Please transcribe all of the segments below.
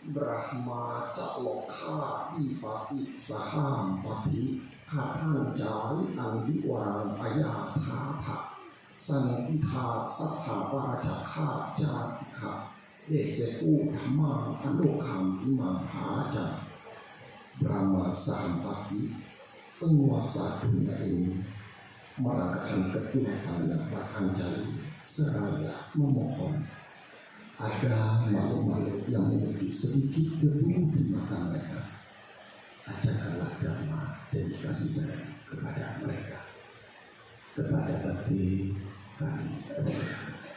Brahma Cakloka Ipati Saham Pati Katan Jari Andi Waran Ayatha Sang Pitha Sattha Paracakha Jatika Deseku Dhamma Andokam Imam Haja. Brahma Sahampati penguasa dunia ini merangkakan keturunan Prakanjali seraya memohon ada makhluk-makhluk yang memiliki sedikit debu di mata mereka, ajarkanlah dhamma dan kasih sayang kepada mereka, kepada hati kami berserah.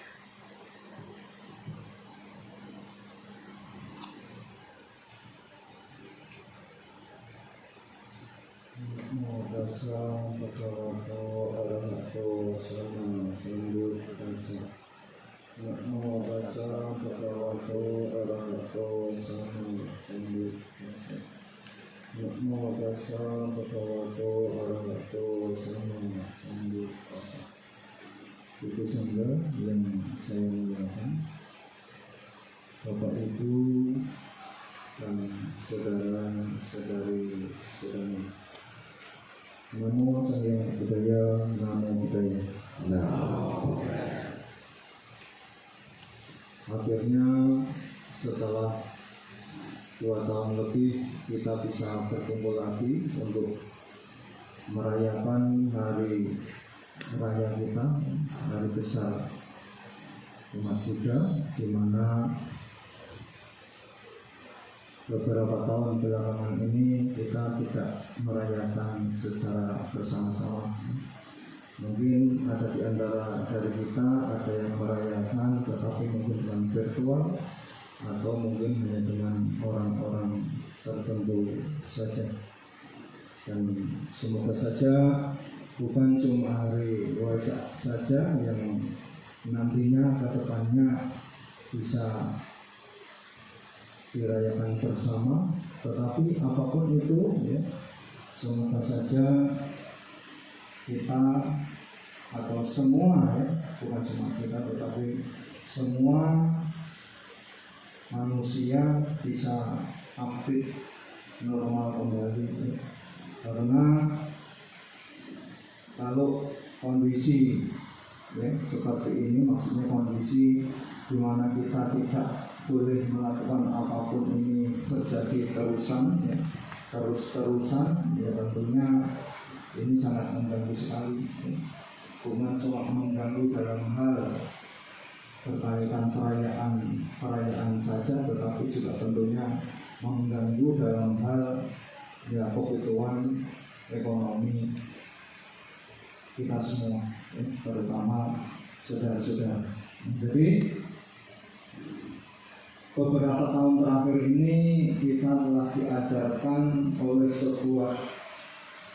Namo tassa bhagavato arahato sama sambuddhassa. Namo tassa bhagavato arahato sama sambuddhassa. Namo tassa bhagavato arahato sama sambuddhassa. Itu sangga yang saya muliakan, Bapak Ibu dan saudara-saudari sekalian. Namo Sang Budaya, Namo Budaya. Akhirnya setelah 2 tahun lebih kita bisa berkumpul lagi untuk merayakan hari raya kita, hari besar umat Buddha, di mana beberapa tahun belakangan ini kita tidak merayakan secara bersama-sama. Mungkin ada di antara dari kita ada yang merayakan, tetapi mungkin dengan virtual atau mungkin hanya dengan orang-orang tertentu saja. Dan semoga saja bukan cuma hari Waisak saja yang nantinya ke depannya bisa dirayakan bersama, tetapi apapun itu ya, semoga saja kita atau semua ya, bukan cuma kita tetapi semua manusia bisa aktif normal kembali ya. Karena kalau kondisi ya, seperti ini, maksudnya kondisi di mana kita tidak boleh melakukan apapun ini terjadi terusan ya, terus-terusan ya, tentunya ini sangat mengganggu sekali ya. Bukan cuma mengganggu dalam hal berkaitan perayaan saja, tetapi juga tentunya mengganggu dalam hal ya kebutuhan ekonomi kita semua ya, terutama saudara-saudara. Jadi beberapa tahun terakhir ini kita telah diajarkan oleh sebuah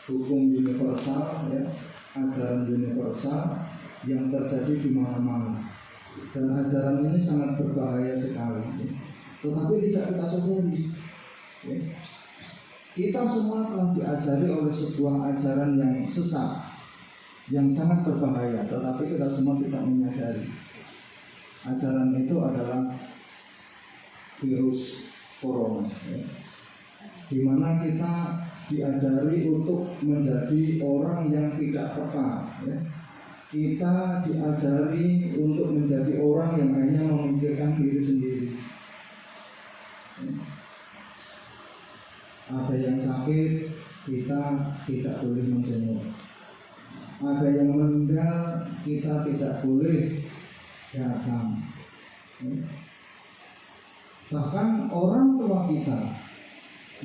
hukum universal ya, ajaran universal yang terjadi di mana-mana. Dan ajaran ini sangat berbahaya sekali ya. Tetapi tidak kita sadari ya. Kita semua telah diajari oleh sebuah ajaran yang sesat, yang sangat berbahaya, tetapi kita semua tidak menyadari. Ajaran itu adalah virus corona ya. Di mana kita diajari untuk menjadi orang yang tidak peka ya. Kita diajari untuk menjadi orang yang hanya memikirkan diri sendiri ya. Ada yang sakit, kita tidak boleh menjenguk. Ada yang meninggal, kita tidak boleh datang ya. Bahkan orang tua kita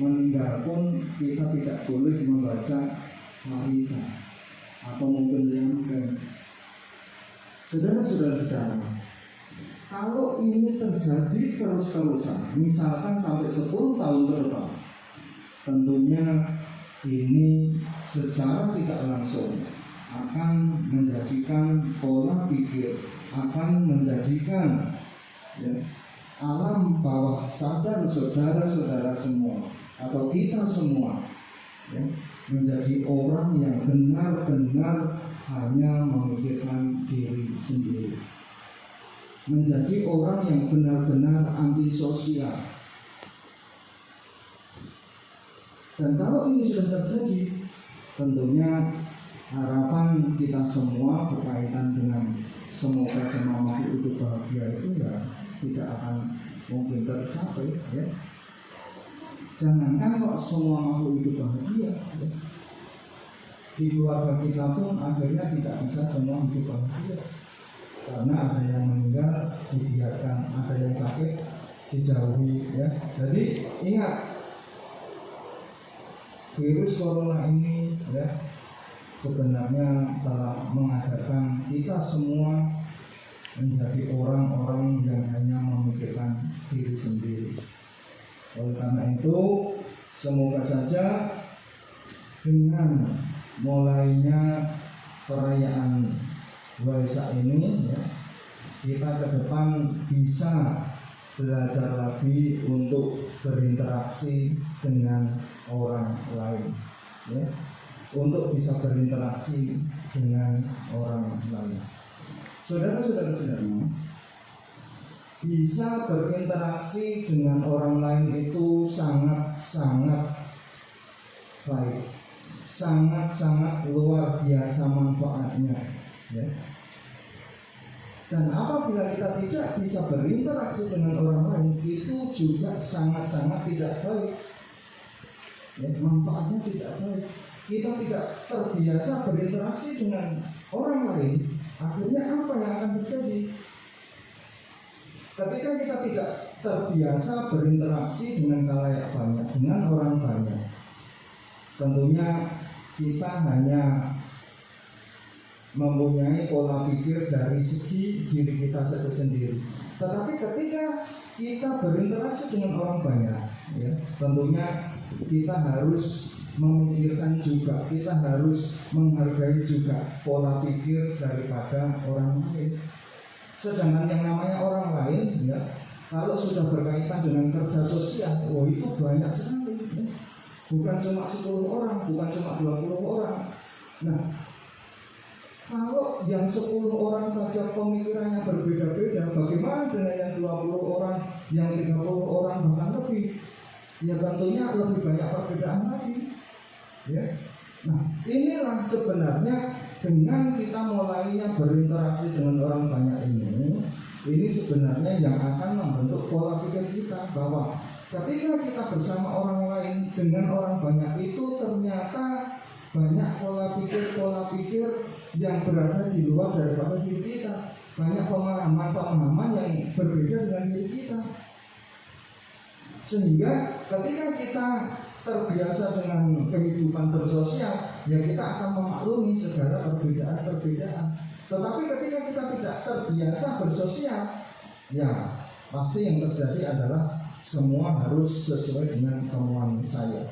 meninggal pun kita tidak boleh membaca marita atau mungkin yang saudara-saudara, kalau ini terjadi terus-terusan, misalkan sampai 10 tahun ke depan, tentunya ini secara tidak langsung akan menjadikan pola pikir, akan menjadikan ya, alam bawah sadar saudara-saudara semua atau kita semua ya, menjadi orang yang benar-benar hanya memikirkan diri sendiri, menjadi orang yang benar-benar antisosial, Dan kalau ini sudah terjadi, tentunya harapan kita semua berkaitan dengan semoga semua makhluk hidup bahagia itu ya tidak akan mungkin tercapai ya. Jangankan kok semua makhluk hidup bahagia ya. Di keluarga kita pun akhirnya tidak bisa semua hidup bahagia, karena ada yang meninggal dibiarkan, ada yang sakit dijauhi ya. Jadi ingat, virus corona ini ya sebenarnya telah mengajarkan kita semua menjadi orang-orang yang hanya memikirkan diri sendiri. Oleh karena itu, semoga saja dengan mulainya perayaan Waisak ini ya, kita ke depan bisa belajar lagi untuk berinteraksi dengan orang lain ya, untuk bisa berinteraksi dengan orang lain. Saudara-saudara, bisa berinteraksi dengan orang lain itu sangat-sangat baik, sangat-sangat luar biasa manfaatnya ya. Dan apabila kita tidak bisa berinteraksi dengan orang lain, itu juga sangat-sangat tidak baik ya, manfaatnya tidak baik. Kita tidak terbiasa berinteraksi dengan orang lain, akhirnya apa yang akan terjadi? Ketika kita tidak terbiasa berinteraksi dengan khalayak banyak, dengan orang banyak, tentunya kita hanya mempunyai pola pikir dari segi diri kita saja sendiri. Tetapi ketika kita berinteraksi dengan orang banyak ya, tentunya kita harus memikirkan juga, kita harus menghargai juga pola pikir daripada orang lain. Sedangkan yang namanya orang lain ya, kalau sudah berkaitan dengan kerja sosial, itu banyak sekali ya. Bukan cuma 10 orang, bukan cuma 20 orang. Nah, kalau yang 10 orang saja pemikirannya berbeda-beda, bagaimana dengan yang 20 orang, yang 30 orang, bahkan lebih? Ya tentunya lebih banyak perbedaan lagi ya. Nah, inilah sebenarnya dengan kita mulainya berinteraksi dengan orang banyak ini sebenarnya yang akan membentuk pola pikir kita, bahwa ketika kita bersama orang lain dengan orang banyak itu ternyata banyak pola pikir yang berada di luar daripada diri kita, banyak pemahaman yang berbeda dengan diri kita. Sehingga ketika kita terbiasa dengan kehidupan bersosial, ya kita akan memaklumi segala perbedaan-perbedaan. Tetapi ketika kita tidak terbiasa bersosial, ya pasti yang terjadi adalah semua harus sesuai dengan kemauan saya,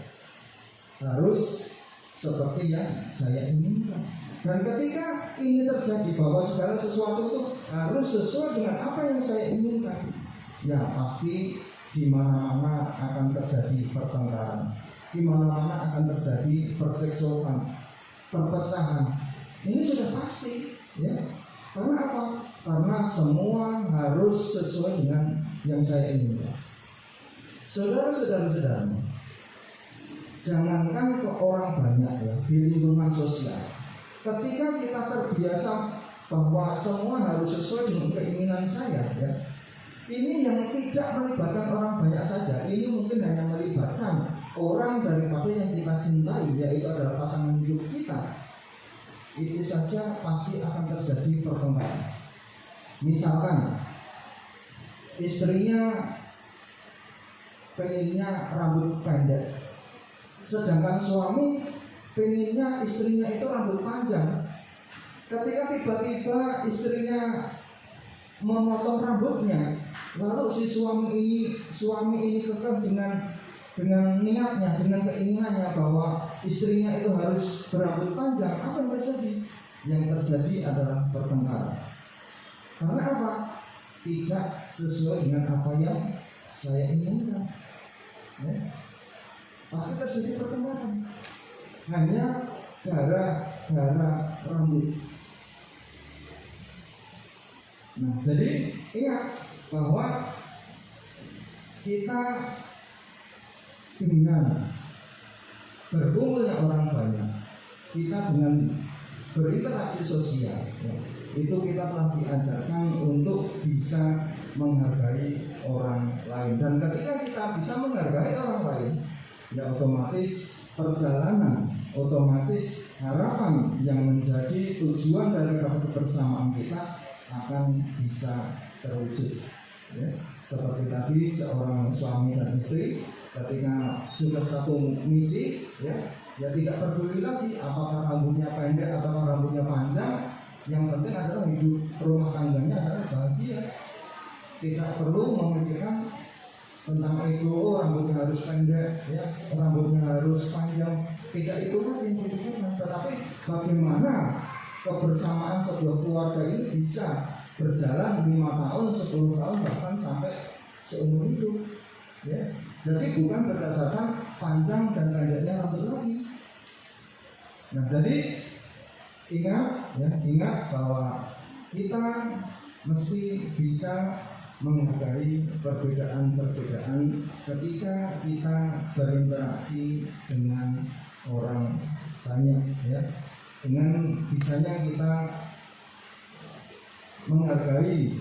harus seperti yang saya inginkan. Dan ketika ini terjadi, bahwa segala sesuatu itu harus sesuai dengan apa yang saya inginkan, ya pasti di mana-mana akan terjadi pertengkaran, di mana-mana akan terjadi percekcokan, perpecahan. Ini sudah pasti, ya. Karena apa? Karena semua harus sesuai dengan yang saya inginkan. Saudara-saudara, jangankan ke orang banyak ya, di lingkungan sosial, ketika kita terbiasa bahwa semua harus sesuai dengan keinginan saya ya, ini yang tidak melibatkan orang banyak saja, ini mungkin hanya melibatkan orang daripada yang kita cintai, yaitu adalah pasangan hidup kita, itu saja pasti akan terjadi pertengkaran. Misalkan istrinya pengennya rambut pendek, sedangkan suami pengennya istrinya itu rambut panjang. Ketika tiba-tiba istrinya memotong rambutnya, lalu si suami ini kekeh dengan niatnya, dengan keinginannya bahwa istrinya itu harus berambut panjang, apa yang terjadi? Yang terjadi adalah pertengkaran. Karena apa? Tidak sesuai dengan apa yang saya inginkan. Ya. Pasti terjadi pertengkaran. Hanya gara-gara rambut. Nah, jadi ingat bahwa kita dengan berkumpulnya orang banyak, kita dengan berinteraksi sosial, ya, itu kita telah diajarkan untuk bisa menghargai orang lain. Dan ketika kita bisa menghargai orang lain, ya otomatis perjalanan, otomatis harapan yang menjadi tujuan dari kebersamaan kita akan bisa terwujud. Ya. Seperti tadi seorang suami dan istri ketika sudah satu misi, ya tidak peduli lagi apakah rambutnya pendek atau rambutnya panjang. Yang penting adalah hidup rumah tangganya adalah bahagia. Tidak perlu memikirkan tentang itu, rambutnya harus pendek, ya, rambutnya harus panjang. Tidak itu lagi yang dipikirkan, tetapi bagaimana kebersamaan sebuah keluarga ini bisa berjalan 5 tahun, 10 tahun, bahkan sampai seumur hidup. Ya. Jadi bukan berdasarkan panjang dan pendeknya rambut lagi. Nah, jadi ingat bahwa kita mesti bisa menghargai perbedaan-perbedaan ketika kita berinteraksi dengan orang banyak, ya. Dengan bisanya kita menghargai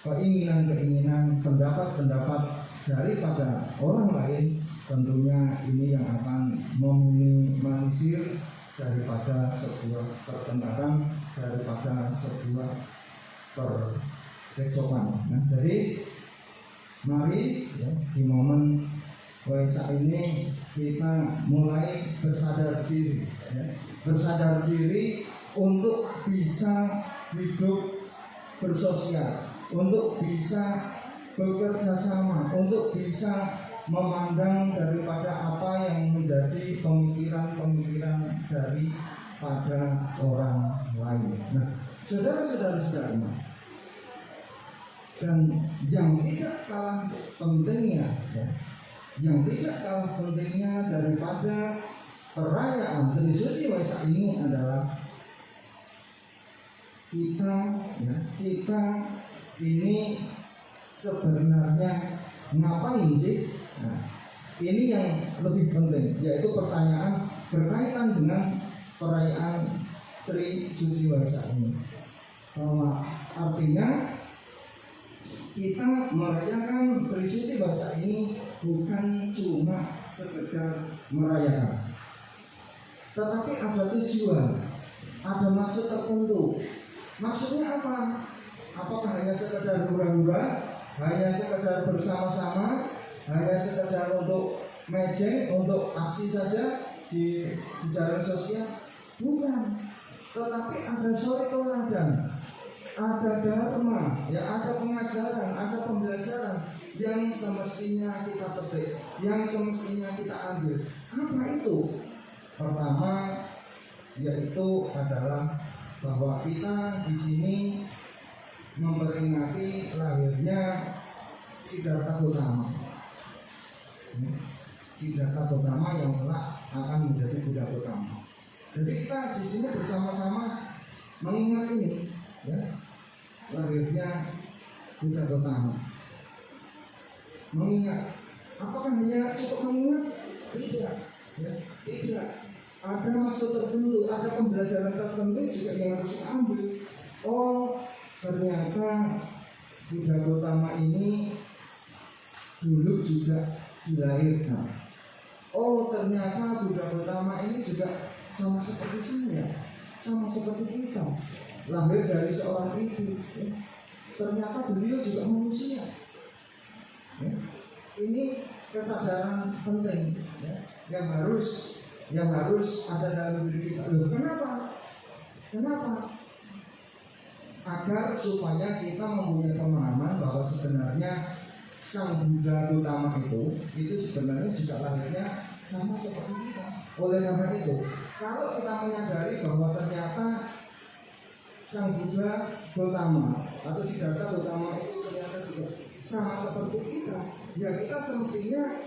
keinginan-keinginan, pendapat-pendapat daripada orang lain, tentunya ini yang akan meminimalisir daripada sebuah pertengkaran, daripada sebuah percekcokan. Nah, jadi mari, ya, di momen Waisak ini kita mulai bersadar diri, ya, bersadar diri untuk bisa hidup bersosial, untuk bisa bekerja sama, untuk bisa memandang daripada apa yang menjadi pemikiran-pemikiran daripada orang lain. Nah, saudara-saudara, dan yang tidak kalah pentingnya, ya, yang tidak kalah pentingnya daripada perayaan Trisuci Waisak ini adalah kita ini sebenarnya ngapain sih? Nah, ini yang lebih penting, yaitu pertanyaan berkaitan dengan perayaan Trisuci Waisak ini. Bahwa artinya kita merayakan Trisuci Waisak ini bukan cuma sekedar merayakan, tetapi ada tujuan, ada maksud tertentu. Maksudnya apa? Apakah hanya sekedar hura-hura, hanya sekedar bersama-sama, hanya sekedar untuk mejeng, untuk aksi saja di jejaring sosial? Bukan. Tetapi ada suri teladan, ada dharma, ya, ada pengajaran, ada pembelajaran yang semestinya kita petik, yang semestinya kita ambil. Apa itu? Pertama, yaitu adalah bahwa kita di sini memperingati lahirnya Siddhartha Gautama. Siddhartha Gautama yang kelak akan menjadi Buddha Gautama. Jadi kita di sini bersama-sama mengingat ini, ya, lahirnya Buddha Gautama. Mengingat, apakah hanya cukup mengingat? Tidak, ya, tidak. Ada maksud tertentu, ada pembelajaran tertentu juga yang harus kita ambil. Oh, ternyata Buddha Gautama ini dulu juga dilahirkan. Oh, ternyata Buddha Gautama ini juga sama seperti saya, sama seperti kita, lahir dari seorang ibu. Ya. Ternyata beliau juga manusia. Ya. Ini kesadaran penting, ya, yang harus ada dalam diri kita. Loh, kenapa? Agar supaya kita mempunyai pemahaman bahwa sebenarnya Sang Buddha Gautama itu sebenarnya juga lahirnya sama seperti kita. Oleh karena itu, kalau kita menyadari bahwa ternyata Sang Buddha Gautama atau Siddhartha Gautama itu ternyata juga sama seperti kita, ya kita semestinya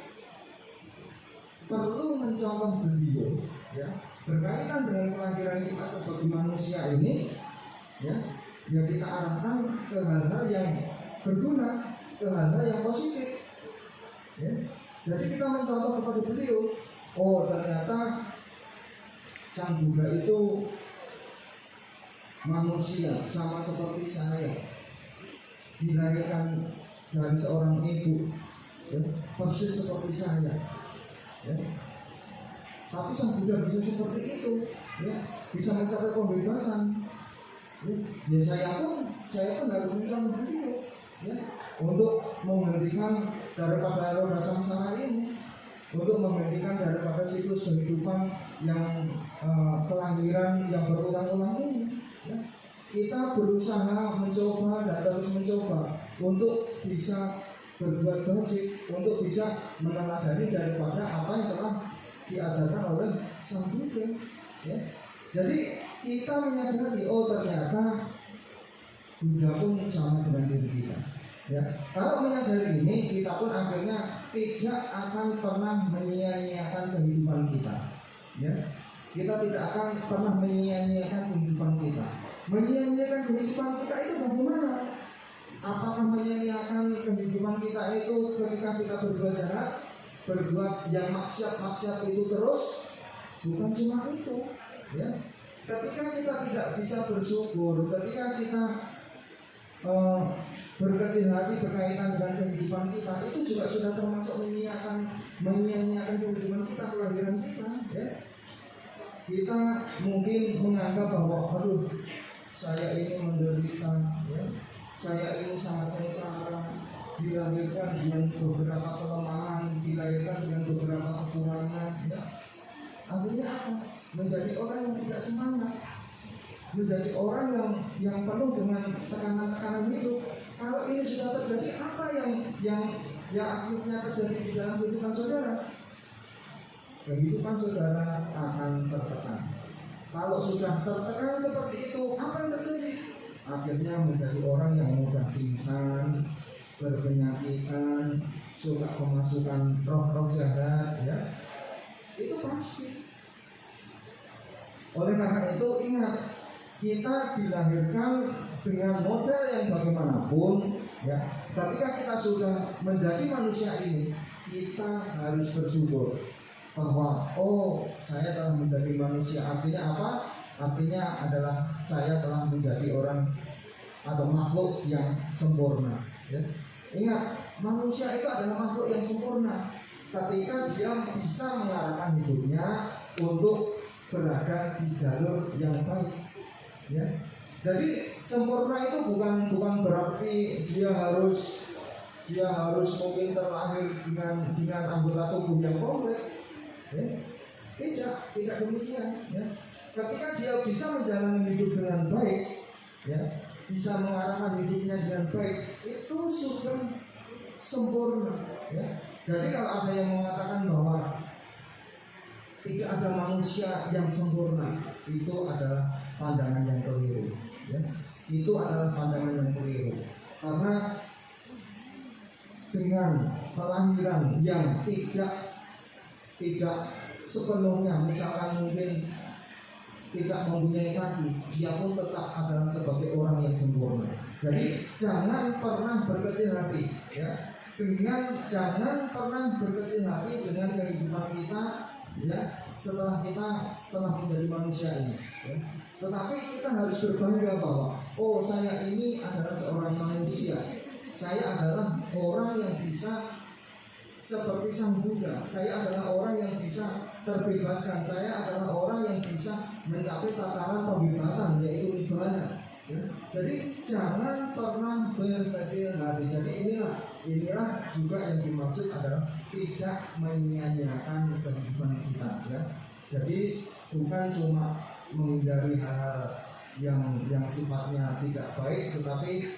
perlu mencontoh beliau, ya, berkaitan dengan kelahiran kita sebagai manusia ini, ya kita arahkan ke hal-hal yang berguna, ke hal-hal yang positif, ya. Jadi kita mencontoh kepada beliau, oh ternyata Sang Buddha itu manusia sama seperti saya, dilahirkan dari seorang ibu, ya, persis seperti saya, ya. Tapi Sang Buddha bisa seperti itu, ya, bisa mencapai pembebasan. Ya saya pun harus mencari beliau, ya, untuk menghentikan daripada roda samsara ini, untuk menghentikan daripada siklus kehidupan yang kelahiran yang berulang-ulang ini, ya. Kita berusaha mencoba dan terus mencoba untuk bisa berbuat baik, untuk bisa meneladani daripada apa yang telah diajarkan oleh Sang Buddha, ya. Jadi kita menyadari, oh ternyata Buddha pun sama dengan diri kita, ya. Kalau menyadari ini, kita pun akhirnya tidak akan pernah menyia-nyiakan kehidupan kita, ya. Kita tidak akan pernah menyia-nyiakan kehidupan kita. Menyia-nyiakan kehidupan kita itu bagaimana? Apakah menyia-nyiakan kehidupan kita itu ketika kita berbuat jahat, berbuat yang maksiat itu terus? Bukan cuma itu, ya. Ketika kita tidak bisa bersyukur, ketika kita berkecil hati berkaitan dengan kehidupan kita, itu juga sudah termasuk menyia-nyiakan kehidupan kita, kelahiran kita, ya. Kita mungkin menganggap bahwa aduh, saya ini menderita, ya. Saya ini sangat sengsara, dilahirkan dengan beberapa kelemahan, dilahirkan dengan beberapa kekurangan, ya. Akhirnya apa? Menjadi orang yang tidak semangat, menjadi orang yang penuh dengan tekanan-tekanan hidup. Kalau ini sudah terjadi, apa yang akhirnya terjadi di dalam kehidupan saudara? Kehidupan saudara akan tertekan. Kalau sudah tertekan seperti itu, apa yang terjadi? Akhirnya menjadi orang yang mudah pingsan, berpenyakitan, suka kemasukan roh-roh jahat, ya. Itu pasti. Oleh karena itu ingat, kita dilahirkan dengan modal yang bagaimanapun, ya. Ketika kita sudah menjadi manusia ini, kita harus bersyukur bahwa oh, saya telah menjadi manusia. Artinya apa? Artinya adalah saya telah menjadi orang atau makhluk yang sempurna, ya. Ingat, manusia itu adalah makhluk yang sempurna ketika dia bisa mengarahkan hidupnya untuk berada di jalur yang baik, ya. Jadi sempurna itu bukan berarti dia harus mungkin terlahir dengan anggota tubuh yang komplit, ya. Tidak demikian, ya. Ketika dia bisa menjalani hidup dengan baik, ya, bisa mengarahkan hidupnya dengan baik, itu sudah sempurna, ya. Jadi kalau ada yang mengatakan bahwa tidak ada manusia yang sempurna, itu adalah pandangan yang keliru, ya. Itu adalah pandangan yang keliru. Karena dengan kelahiran yang tidak sepenuhnya, misalkan mungkin tidak mempunyai kaki, dia pun tetap adalah sebagai orang yang sempurna. Jadi jangan pernah berkecil hati, ya. Jangan pernah berkecil hati dengan kehidupan kita, ya, setelah kita telah menjadi manusia ini, ya. Tetapi kita harus berbangga bahwa oh, saya ini adalah seorang manusia, saya adalah orang yang bisa seperti Sang Buddha, saya adalah orang yang bisa terbebaskan, saya adalah orang yang bisa mencapai tataran pembebasan, yaitu nibbana, ya. Jadi jangan pernah berkecil hati. Jadi inilah juga yang dimaksud adalah tidak menyia-nyiakan kehidupan kita, ya. Jadi bukan cuma menghindari hal yang sifatnya tidak baik, tetapi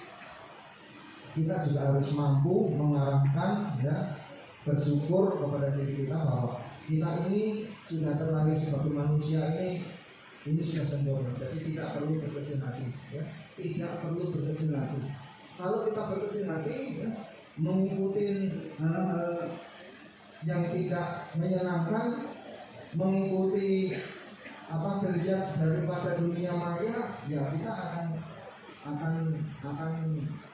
kita juga harus mampu mengarahkan, ya, bersyukur kepada diri kita bahwa kita ini sudah terlahir sebagai manusia ini sudah sempurna. Jadi tidak perlu berkecil hati, ya. Tidak perlu berkecil hati. Kalau kita berkecil hati, ya, mengikuti hal-hal yang tidak menyenangkan, mengikuti geliat daripada dunia maya, ya kita akan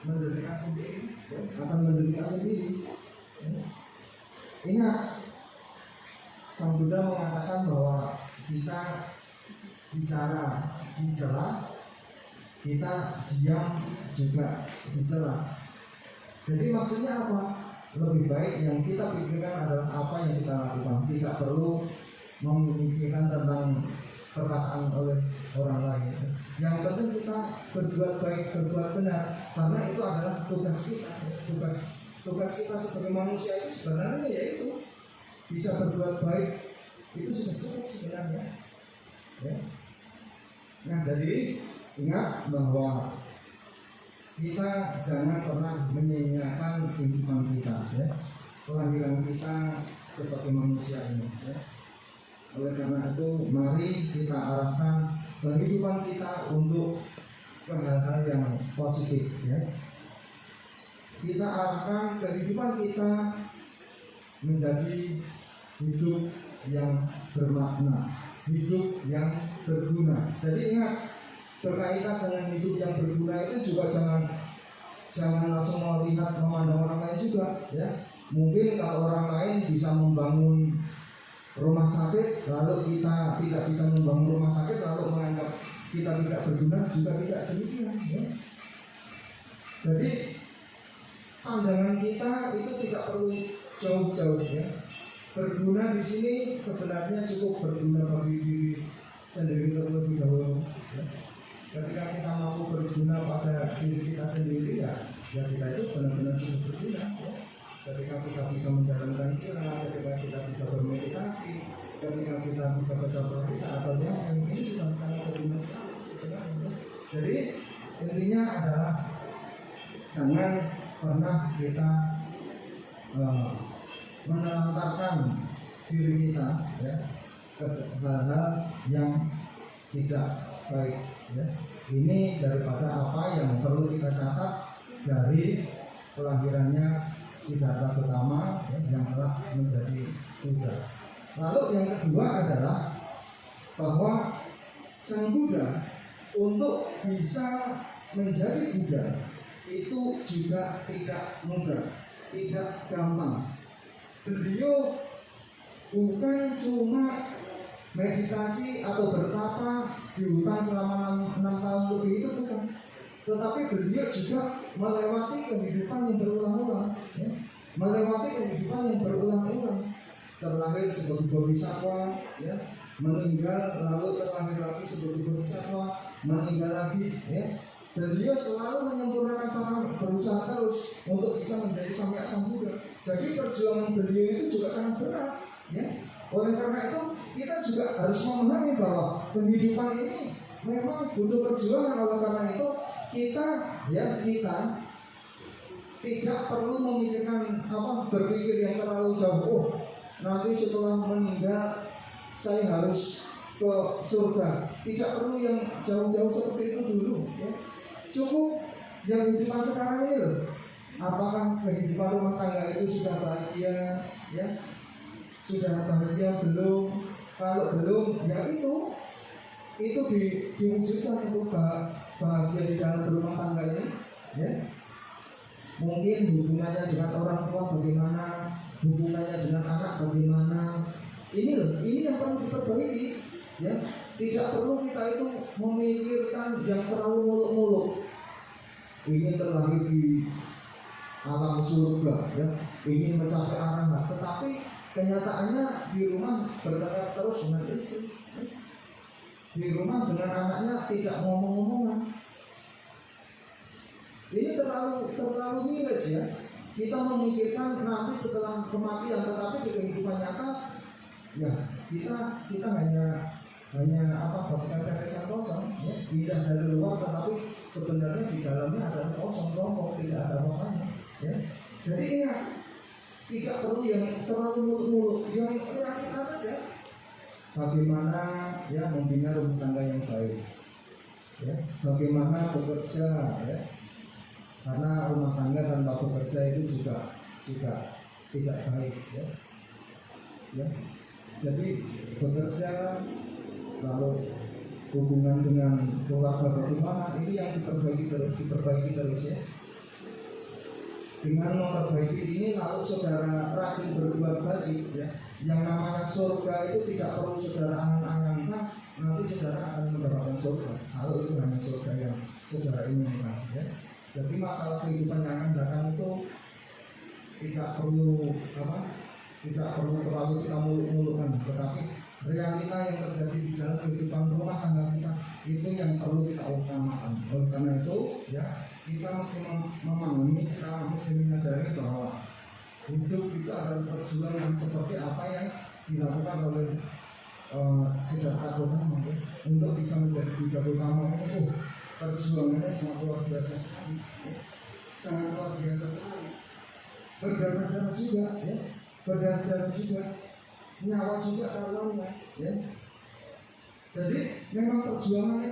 menderita sendiri, ya. Akan menderita sendiri, ya. Ingat, Sang Buddha mengatakan bahwa kita bicara dicela, kita diam juga dicela. Jadi maksudnya apa? Lebih baik yang kita pikirkan adalah apa yang kita lakukan. Tidak perlu memikirkan tentang perkataan oleh orang lain. Yang penting kita berbuat baik, berbuat benar, karena itu adalah tugas kita. Tugas kita sebagai manusia itu sebenarnya yaitu bisa berbuat baik, itu sudah cukup sebenarnya. Ya. Nah, jadi ingat bahwa kita jangan pernah menyanyiakan kehidupan kita, ya, kelahiran kita sebagai manusia ini. Ya. Oleh karena itu, mari kita arahkan kehidupan kita untuk ke hal-hal yang positif. Ya. Kita arahkan kehidupan kita menjadi hidup yang bermakna, hidup yang berguna. Jadi ingat, berkaitan dengan hidup yang berguna itu juga jangan langsung melihat memandang orang lain juga, ya. Mungkin kalau orang lain bisa membangun rumah sakit, lalu kita tidak bisa membangun rumah sakit, lalu menganggap kita tidak berguna, juga tidak demikian, ya. Jadi pandangan kita itu tidak perlu jauh-jauh, ya. Berguna di sini sebenarnya cukup berguna bagi diri sendiri terlebih dahulu, ya. Ketika kita mampu berguna pada diri kita sendiri, ya kita itu benar-benar sudah berguna. Ya. Ketika kita bisa menjalankan sila, ketika kita bisa bermeditasi, ketika kita bisa baca berita atau yang ini sudah sangat berguna sekali. Jadi intinya adalah jangan pernah kita menelantarkan diri kita, ya, ke hal-hal yang tidak baik. Ya. Ini daripada apa yang perlu kita catat dari kelahirannya Siddhartha Gautama, ya, yang telah menjadi Buddha. Lalu yang kedua adalah bahwa Sang Buddha untuk bisa menjadi Buddha itu juga tidak mudah, tidak gampang. Beliau bukan cuma meditasi atau bertapa di hutan selama 6 tahun lebih, itu bukan. Tetapi beliau juga melewati kehidupan yang berulang-ulang, ya. Melewati kehidupan yang berulang-ulang. Terlahir sebagai bodhisattva, ya, meninggal, lalu terlahir lagi sebagai bodhisattva, meninggal lagi, ya. Beliau selalu menyempurnakan para, berusaha terus untuk bisa menjadi sampai Sang Buddha. Jadi perjuangan beliau itu juga sangat berat, ya. Oleh karena itu kita juga harus memahami bahwa kehidupan ini memang butuh perjuangan. Oleh karena itu kita tidak perlu memikirkan berpikir yang terlalu jauh. Oh, nanti setelah meninggal saya harus ke surga. Tidak perlu yang jauh-jauh seperti itu dulu, ya. Cukup yang kehidupan sekarang ini loh. Apakah kehidupan rumah tangga itu sudah bahagia, ya? Sudah bahagia belum? Kalau belum, ya itu diwujudkan untuk bahagia di dalam berumah tangga ini, ya. Mungkin hubungannya dengan orang tua bagaimana, hubungannya dengan anak bagaimana. Ini yang perlu diperbaiki, ya. Tidak perlu kita itu memikirkan yang terlalu muluk-muluk. Ingin terlahir di alam surga, ya, ingin mencapai arahat, tetapi kenyataannya di rumah bertengkar terus dengan istri, di rumah dengan anaknya tidak ngomong-ngomongan. Ini terlalu miris, ya. Kita memikirkan nanti setelah kematian, tetapi di kehidupan nyata, ya kita hanya bagian tetesan kosong, ya. Indah dari luar, tetapi sebenarnya di dalamnya ada kosong, tidak ada apa-apanya, ya. Jadi ingat, tidak perlu yang terlalu muluk-muluk, yang realita saja. Bagaimana, ya, membina rumah tangga yang baik, ya. Bagaimana bekerja, ya. Karena rumah tangga tanpa bekerja itu juga tidak baik, ya. Ya. Jadi bekerja, lalu hubungan dengan keluarga bagaimana, ini yang diperbaiki terus, ya. dengan memperbaiki ini lalu saudara rajin berbuat baik, ya, yang namanya surga itu tidak perlu saudara angan-angankan, nanti saudara akan mendapatkan surga kalau itu hanya surga yang saudara inginkan, ya. Jadi masalah kehidupan yang akan datang itu tidak perlu terlalu kita muluk-mulukkan, tetapi realita yang terjadi di dalam kehidupan rumah tangga kita itu yang perlu kita utamakan. Oleh karena itu, ya, kita mesti memahami, kita mesti menyadari bahwa hidup itu adalah perjuangan seperti apa yang dilakukan oleh Siddhartha Gautama untuk bisa menjadi buddha utama itu. Perjuangannya sangat luar biasa sekali, ya. Sangat luar biasa sekali. Berdarah-darah juga, ya. Berdarah-darah juga, nyawa juga taruhannya, ya. Jadi memang perjuangan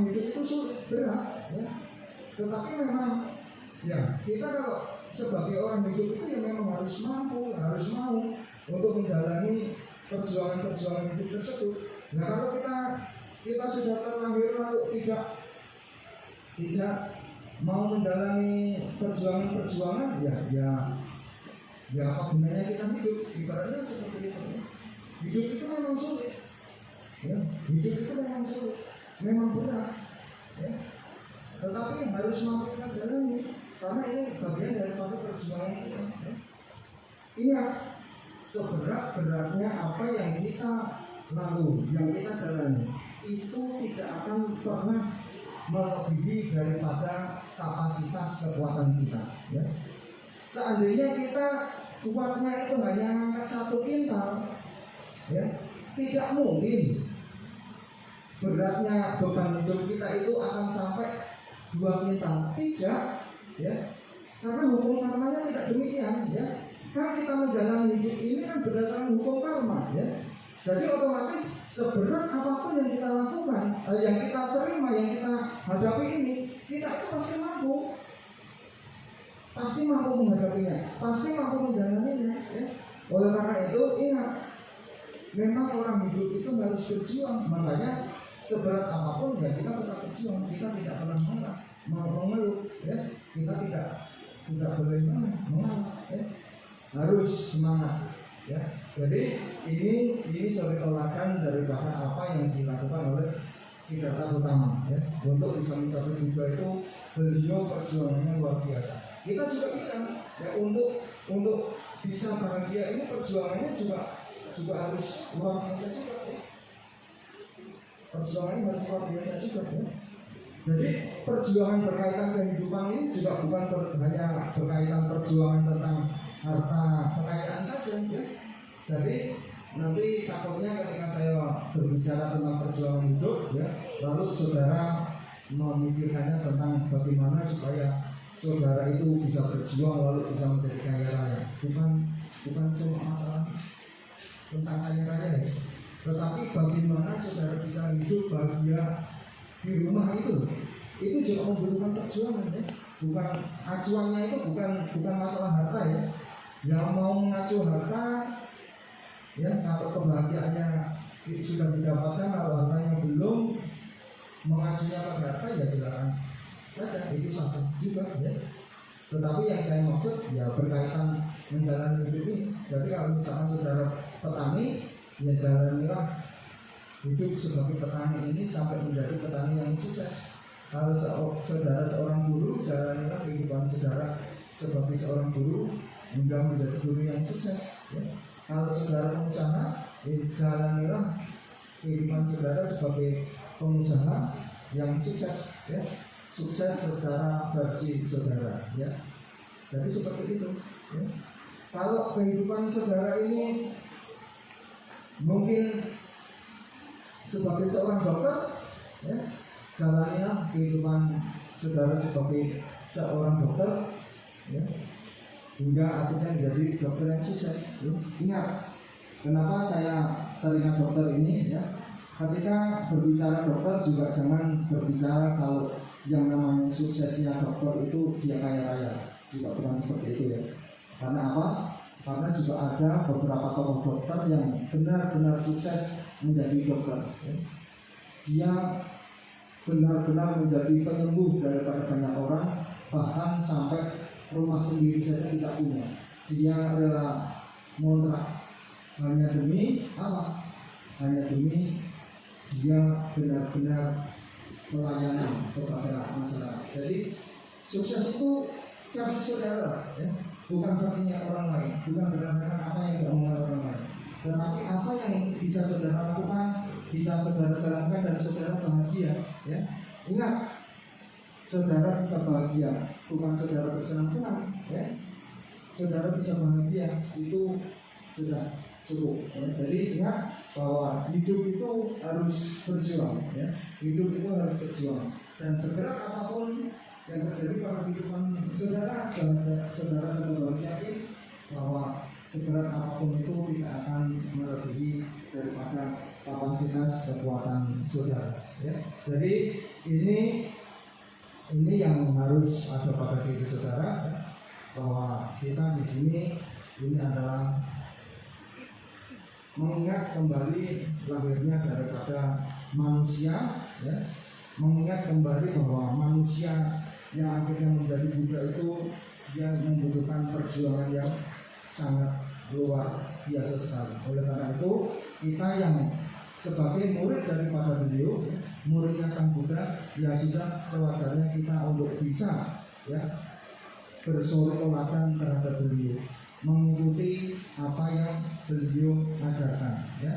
hidup itu sulit, berat, ya. Tetapi memang, ya, kita kalau sebagai orang hidup itu ya memang harus mampu, harus mau untuk menjalani perjuangan hidup tersebut. Nah, kalau kita sudah terlahir lalu tidak mau menjalani perjuangan, ya apa gunanya kita hidup? Ibaratnya seperti itu. Hidup itu memang sulit, ya. Hidup itu memang sulit, memang berat, ya. Tetapi harus mampu kita jalani, karena ini bagian daripada perjuangan kita, ya. Ingat, seberat-beratnya apa yang kita lalui, yang kita jalani, itu tidak akan pernah melebihi daripada kapasitas kekuatan kita, ya. Seandainya kita kuatnya itu hanya angkat 1 kintal, ya, tidak mungkin beratnya beban hidup kita itu akan sampai 2 kintal, tidak, ya, karena hukum karmanya tidak demikian, ya. Karena kita menjalani hidup ini kan berdasarkan hukum karma, ya. Jadi otomatis seberat apapun yang kita lakukan, yang kita terima, yang kita hadapi ini, kita itu pasti mampu menghadapinya, pasti mampu menjalaninya, ya. Oleh karena itu ingat, memang orang hidup itu harus berjuang. Makanya seberat apapun ya kita tetap berjuang, kita tidak pernah mengeluh, ya. Kita tidak boleh mengalah, ya. Harus semangat, ya. Jadi ini suri tolakan daripada apa yang dilakukan oleh Siddhartha Gautama, ya. Untuk bisa mencapai Buddha itu beliau perjuangannya luar biasa. Kita juga bisa, ya, untuk bisa bahagia ini perjuangannya juga harus luar biasa juga, ya. Perjuangannya harus luar biasa juga, ya. Jadi perjuangan berkaitan kehidupan ini juga bukan hanya berkaitan perjuangan tentang harta kekayaan saja, ya. Jadi nanti takutnya ketika saya berbicara tentang perjuangan hidup, ya, lalu saudara memikirkannya tentang bagaimana supaya saudara itu bisa berjuang lalu bisa menjadi kaya raya. Bukan cuma masalah tentang kaya raya, ya. Tetapi bagaimana saudara bisa hidup bahagia di rumah itu juga membutuhkan perjuangan, ya. Bukan acuannya itu bukan masalah harta, ya. Yang mau mengacu harta, ya, kalau kebahagiaannya sudah didapatkan, kalau hartanya belum, mengacunya pada harta, ya silakan saja, itu sah juga, ya. Tetapi yang saya maksud ya berkaitan menjalani hidup ini. Jadi kalau misalkan saudara petani, ya jalanilah hidup sebagai petani ini sampai menjadi petani yang sukses. Kalau saudara seorang guru, jalanilah kehidupan saudara sebagai seorang guru hingga menjadi guru yang sukses, ya. Kalau saudara pengusaha, ya jalanilah kehidupan saudara sebagai pengusaha yang sukses, ya. Sukses secara versi saudara, ya. Jadi seperti itu, ya. Kalau kehidupan saudara ini mungkin sebagai seorang dokter, ya, jalanilah kehidupan saudara sebagai seorang dokter, ya, hingga akhirnya menjadi dokter yang sukses, ya. Ingat, kenapa saya teringat dokter ini, ya. Ketika berbicara dokter juga jangan berbicara kalau yang namanya suksesnya dokter itu dia kaya raya, juga bukan seperti itu, ya. Karena apa? Karena juga ada beberapa tokoh dokter yang benar-benar sukses menjadi dokter, ya. Dia benar-benar menjadi penyembuh daripada banyak orang, bahkan sampai rumah sendiri saja tidak punya, dia rela ngontrak hanya demi apa? Hanya demi dia benar-benar pelayanan kepada masyarakat. Jadi sukses itu versi saudara, ya, bukan versinya orang lain, bukan berdasarkan apa yang diomongkan orang lain, tetapi apa yang bisa saudara lakukan, bisa saudara jalankan dan saudara bahagia. Ya, ingat, saudara bisa bahagia, bukan saudara bersenang-senang. Ya, saudara bisa bahagia itu sudah cukup. Ya. Jadi ingat bahwa hidup itu harus berjuang. Ya, hidup itu harus berjuang. Dan segera apapun yang terjadi pada kehidupan saudara harus yakin bahwa seberat apapun itu tidak akan melebihi daripada kapasitas kekuatan saudara. Ya. Jadi ini yang harus ada pada diri saudara, ya, bahwa kita di sini ini adalah mengingat kembali lahirnya daripada manusia, ya, mengingat kembali bahwa manusia yang akhirnya menjadi Buddha itu dia membutuhkan perjuangan yang sangat luar biasa sekali. Oleh karena itu kita yang sebagai murid daripada beliau, ya, muridnya Sang Buddha, ya sudah sewajarnya kita untuk bisa, ya, bersuri teladan terhadap beliau, mengikuti apa yang beliau ajarkan, ya,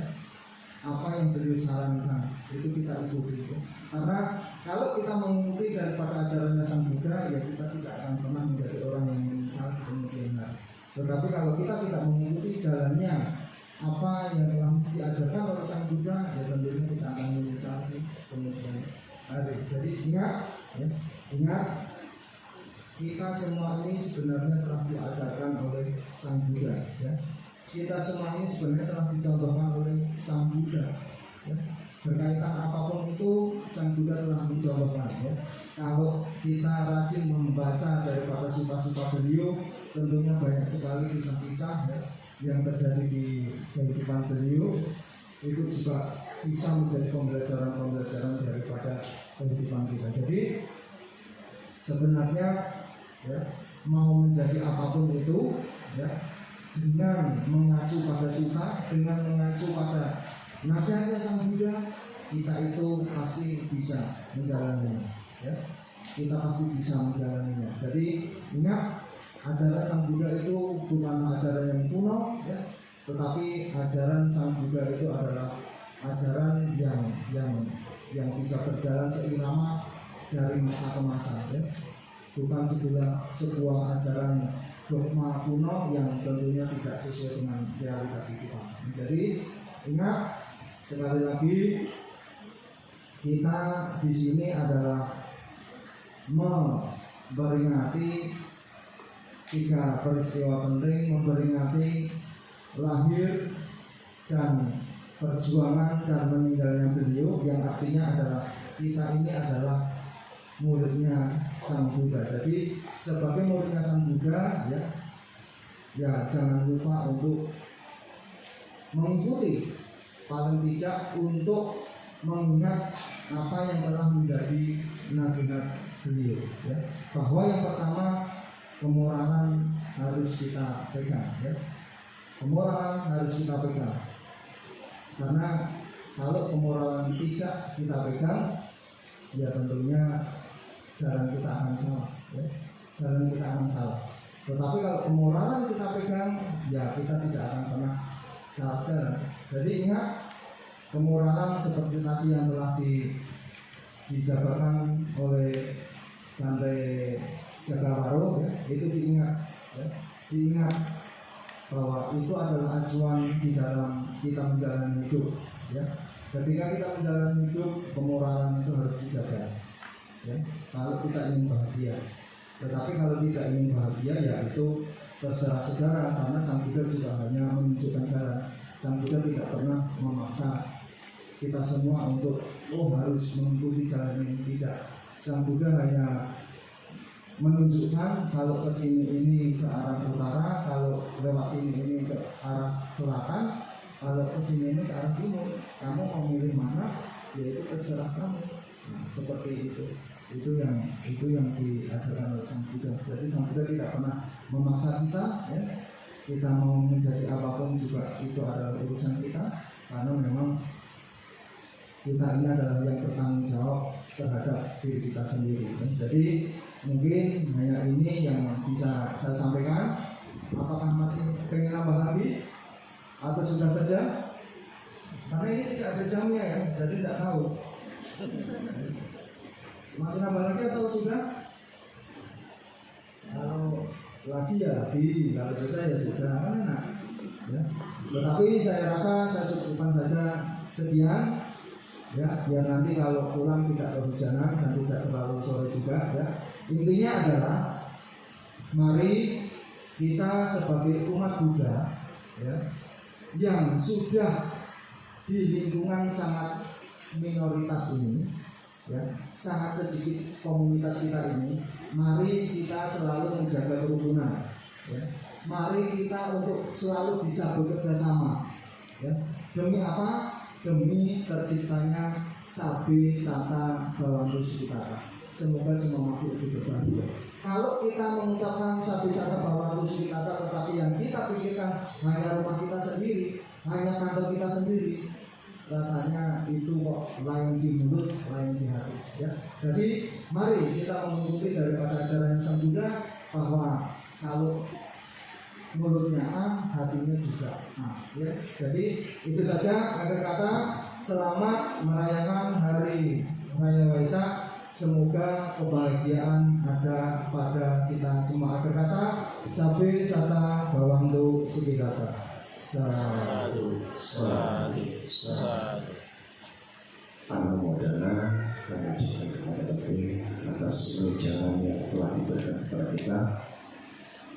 apa yang beliau sarankan itu kita ikuti. Karena kalau kita mengikuti daripada ajarannya Sang Buddha, ya kita tidak akan pernah menjadi orang yang menyesal di kemudian hari. Tetapi kalau kita tidak mengikuti jalannya apa yang telah diajarkan oleh Sang Buddha, ya tentunya kita akan menyesal di kemudian hari. Jadi ingat, ya, ingat, kita semua ini sebenarnya telah diajarkan oleh Sang Buddha. Ya. Kita semua ini sebenarnya telah dicontohkan oleh Sang Buddha. Ya. Berkaitan apapun itu Sang Buddha telah mencontohkan. Ya. Kalau kita rajin membaca daripada sifat-sifat beliau, tentunya banyak sekali kisah-kisah, ya, yang terjadi di kehidupan beliau itu juga bisa menjadi pembelajaran daripada kehidupan kita. Jadi sebenarnya, ya, mau menjadi apapun itu, ya, dengan mengacu pada sunnah, dengan mengacu pada nasihatnya Sang Buddha, kita itu pasti bisa menjalaninya. Ya, kita pasti bisa menjalaninya. Jadi ingat, ajaran Sang Buddha itu bukan ajaran yang kuno, ya, tetapi ajaran Sang Buddha itu adalah ajaran yang bisa berjalan seirama dari masa ke masa. Ya. Bukan sebuah ajaran dogma kuno yang tentunya tidak sesuai dengan realitas kita. Jadi ingat, sekali lagi, kita di sini adalah memperingati 3 peristiwa penting, memperingati lahir dan perjuangan dan meninggalnya beliau, yang artinya adalah kita ini adalah muridnya Sang Buddha. Jadi sebagai muridnya Sang Buddha, ya jangan lupa untuk mengikuti, paling tidak untuk mengingat apa yang telah menjadi nasihat beliau, ya. Bahwa yang pertama, kemurahan harus kita pegang, ya. Kemurahan harus kita pegang. Karena kalau kemurahan tidak kita pegang, ya tentunya jalan kita akan salah, ya. Jalan kita akan salah. Tetapi kalau kemurahan kita pegang, ya kita tidak akan pernah salah jalan. Jadi ingat, kemurahan seperti tadi yang telah dijabarkan oleh Bante Jagawaro, ya, itu diingat, ya. Diingat bahwa itu adalah acuan di dalam kita menjalani hidup, ya. Ketika kita menjalani hidup, kemurahan itu harus dijaga, ya, kalau kita ingin bahagia. Tetapi kalau tidak ingin bahagia, ya itu terserah saudara, karena Sang Buddha juga hanya menunjukkan jalan. Sang Buddha tidak pernah memaksa kita semua untuk harus mengikuti jalan ini, tidak. Sang Buddha hanya menunjukkan kalau ke sini ini ke arah utara, kalau lewat sini ini ke arah selatan, kalau ke sini ini ke arah timur. Kamu mau milih mana, ya itu terserah kamu. Nah, seperti itu. Itu yang diajarkan oleh Sang Buddha. Jadi Sang Buddha tidak pernah memaksa kita, ya. Kita mau menjadi apapun juga itu adalah urusan kita, karena memang kita ini adalah yang bertanggung jawab terhadap diri kita sendiri. Jadi mungkin hanya ini yang bisa saya sampaikan. Apakah masih pengen nambah lagi atau sudah saja? Karena ini tidak ada jamnya ya, jadi tidak tahu. Masih nambah lagi atau sudah? Kalau lagi ya lagi, kalau sudah ya sudah, kan enak. Ya. Tetapi saya rasa saya cukupkan saja sekian. Ya, biar nanti kalau pulang tidak kehujanan dan tidak terlalu sore juga. Ya. Intinya adalah mari kita sebagai umat Buddha, ya, yang sudah di lingkungan sangat minoritas ini, ya, sangat sedikit komunitas kita ini, mari kita selalu menjaga kerukunan, ya. Mari kita untuk selalu bisa bekerja sama, ya. Demi apa? Demi terciptanya Sabe Sata Bhawantu Sukitata. Semoga semua makhluk hidup berbahagia. Kalau kita mengucapkan Sabe Sata Bhawantu Sukitata, tetapi yang kita pikirkan hanya rumah kita sendiri, hanya kantor kita sendiri, rasanya itu kok lain di mulut, lain di hati, ya. Jadi mari kita mengikuti daripada ajaran Sang Buddha bahwa kalau mulutnya A, hatinya juga A, ya. Jadi itu saja akhir kata. Selamat merayakan Hari Raya Waisak. Semoga kebahagiaan ada pada kita semua. Akhir kata, Sabe Sata Bhawantu Sukitata. Sadu, sadu, sadu. Anumodana kami ucapkan kepada Bapak atas wejangan yang telah diberikan kepada kita.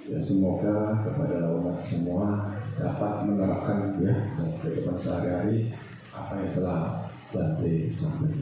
Ya, semoga kepada umat semua dapat menerapkan, ya, dalam kehidupan sehari-hari apa yang telah Bante sampaikan.